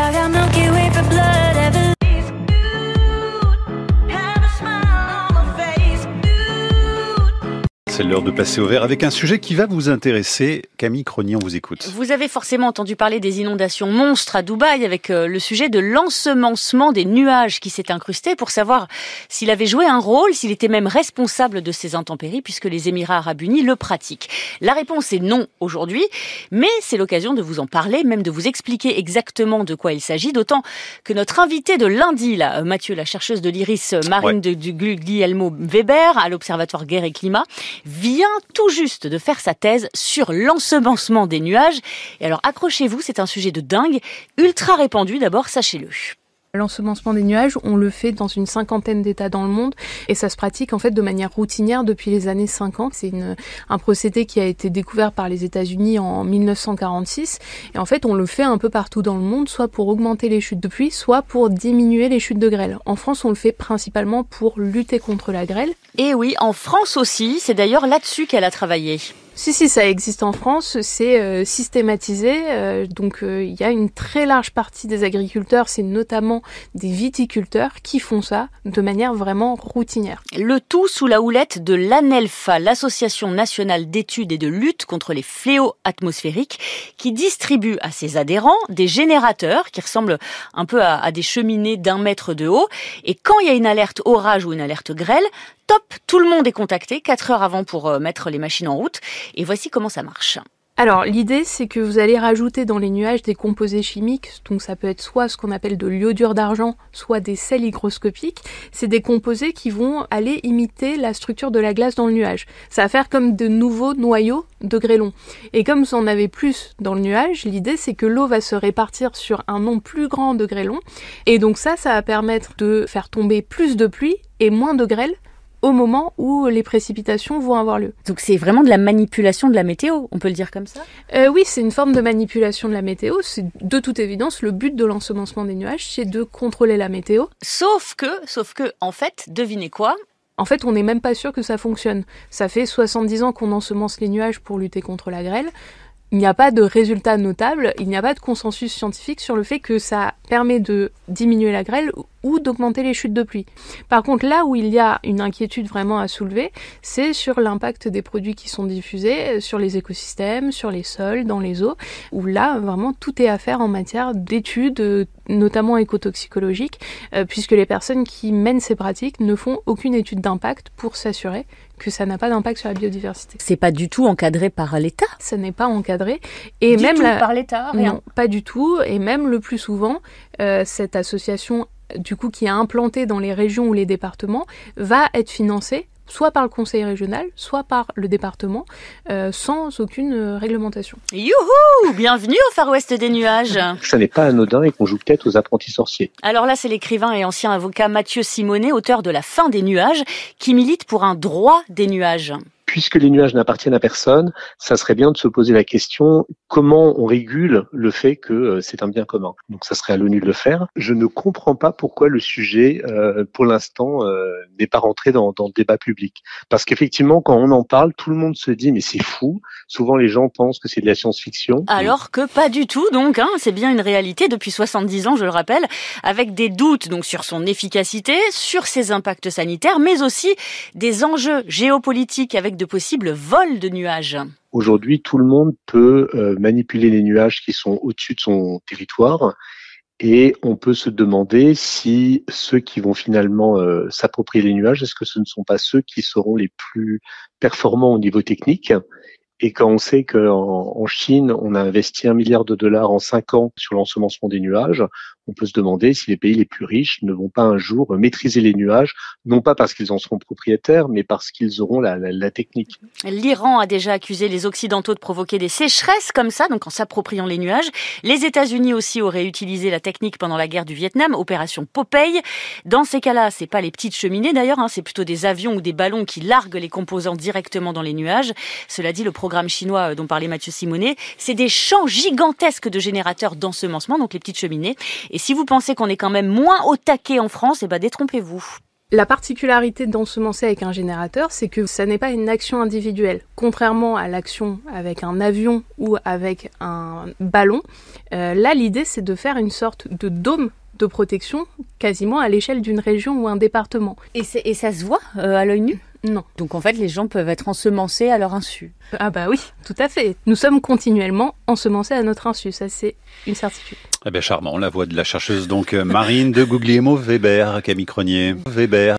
I got Milky Way for blood, ever. C'est l'heure de passer au vert avec un sujet qui va vous intéresser. Camille Cronier, on vous écoute. Vous avez forcément entendu parler des inondations monstres à Dubaï avec le sujet de l'ensemencement des nuages qui s'est incrusté pour savoir s'il avait joué un rôle, s'il était même responsable de ces intempéries puisque les Émirats Arabes Unis le pratiquent. La réponse est non aujourd'hui, mais c'est l'occasion de vous en parler, même de vous expliquer exactement de quoi il s'agit, d'autant que notre invité de lundi, là, Mathieu, la chercheuse de l'IRIS marine du Guglielmo Weber à l'Observatoire Guerre et Climat, vient tout juste de faire sa thèse sur l'ensemencement des nuages. Et alors accrochez-vous, c'est un sujet de dingue, ultra répandu d'abord, sachez-le. L'ensemencement des nuages, on le fait dans une 50aine d'États dans le monde et ça se pratique en fait de manière routinière depuis les années 50. C'est un procédé qui a été découvert par les États-Unis en 1946 et en fait on le fait un peu partout dans le monde, soit pour augmenter les chutes de pluie, soit pour diminuer les chutes de grêle. En France, on le fait principalement pour lutter contre la grêle. Et oui, en France aussi, c'est d'ailleurs là-dessus qu'elle a travaillé. Si, ça existe en France, c'est systématisé, donc il y a une très large partie des agriculteurs, c'est notamment des viticulteurs qui font ça de manière vraiment routinière. Le tout sous la houlette de l'ANELFA, l'Association nationale d'études et de lutte contre les fléaux atmosphériques, qui distribue à ses adhérents des générateurs qui ressemblent un peu à des cheminées d'1 mètre de haut, et quand il y a une alerte orage ou une alerte grêle, top, tout le monde est contacté 4 heures avant pour mettre les machines en route. Et voici comment ça marche. Alors, l'idée, c'est que vous allez rajouter dans les nuages des composés chimiques, donc ça peut être soit ce qu'on appelle de l'iodure d'argent, soit des sels hygroscopiques. C'est des composés qui vont aller imiter la structure de la glace dans le nuage. Ça va faire comme de nouveaux noyaux de grêlons. Et comme vous en avez plus dans le nuage, l'idée, c'est que l'eau va se répartir sur un nombre plus grand de grêlons. Et donc ça va permettre de faire tomber plus de pluie et moins de grêle au moment où les précipitations vont avoir lieu. Donc c'est vraiment de la manipulation de la météo, on peut le dire comme ça ? Oui, c'est une forme de manipulation de la météo. C'est de toute évidence le but de l'ensemencement des nuages, c'est de contrôler la météo. Sauf que, en fait, devinez quoi ? En fait, on n'est même pas sûr que ça fonctionne. Ça fait 70 ans qu'on ensemence les nuages pour lutter contre la grêle. Il n'y a pas de résultat notable, il n'y a pas de consensus scientifique sur le fait que ça permet de diminuer la grêle ou d'augmenter les chutes de pluie. Par contre, là où il y a une inquiétude vraiment à soulever, c'est sur l'impact des produits qui sont diffusés, sur les écosystèmes, sur les sols, dans les eaux, où là, vraiment, tout est à faire en matière d'études, notamment écotoxicologiques, puisque les personnes qui mènent ces pratiques ne font aucune étude d'impact pour s'assurer que ça n'a pas d'impact sur la biodiversité. C'est pas du tout encadré par l'État ? Ça n'est pas encadré. Et du même tout par l'État ? Rien. Non, pas du tout. Et même le plus souvent, cette association du coup qui est implantée dans les régions ou les départements va être financée soit par le conseil régional, soit par le département, sans aucune réglementation. Youhou ! Bienvenue au Far West des nuages. Ça n'est pas anodin et qu'on joue peut-être aux apprentis sorciers. Alors là, c'est l'écrivain et ancien avocat Mathieu Simonet, auteur de La fin des nuages, qui milite pour un droit des nuages. Puisque les nuages n'appartiennent à personne, ça serait bien de se poser la question comment on régule le fait que c'est un bien commun. Donc ça serait à l'ONU de le faire. Je ne comprends pas pourquoi le sujet, pour l'instant, n'est pas rentré dans le débat public. Parce qu'effectivement, quand on en parle, tout le monde se dit mais c'est fou. Souvent, les gens pensent que c'est de la science-fiction. Alors que pas du tout, donc. C'est bien une réalité depuis 70 ans, je le rappelle, avec des doutes donc sur son efficacité, sur ses impacts sanitaires, mais aussi des enjeux géopolitiques avec de possibles vols de nuages. Aujourd'hui, tout le monde peut manipuler les nuages qui sont au-dessus de son territoire et on peut se demander si ceux qui vont finalement s'approprier les nuages, est-ce que ce ne sont pas ceux qui seront les plus performants au niveau technique ? Et quand on sait qu'en Chine, on a investi $1 milliard en 5 ans sur l'ensemencement des nuages, on peut se demander si les pays les plus riches ne vont pas un jour maîtriser les nuages, non pas parce qu'ils en seront propriétaires, mais parce qu'ils auront la technique. L'Iran a déjà accusé les Occidentaux de provoquer des sécheresses comme ça, donc en s'appropriant les nuages. Les États-Unis aussi auraient utilisé la technique pendant la guerre du Vietnam, opération Popeye. Dans ces cas-là, c'est pas les petites cheminées d'ailleurs, c'est plutôt des avions ou des ballons qui larguent les composants directement dans les nuages. Cela dit, le programme chinois dont parlait Mathieu Simonet, c'est des champs gigantesques de générateurs d'ensemencement, donc les petites cheminées. Et si vous pensez qu'on est quand même moins au taquet en France, détrompez-vous. La particularité d'ensemencer avec un générateur, c'est que ça n'est pas une action individuelle. Contrairement à l'action avec un avion ou avec un ballon, là l'idée c'est de faire une sorte de dôme de protection quasiment à l'échelle d'une région ou un département. Et ça se voit à l'œil nu ? Non. Donc en fait, les gens peuvent être ensemencés à leur insu. Ah bah oui, tout à fait. Nous sommes continuellement ensemencés à notre insu, ça c'est une certitude. Eh bien charmant, la voix de la chercheuse donc Marine de Guglielmo Weber, Camille Cronier. Weber.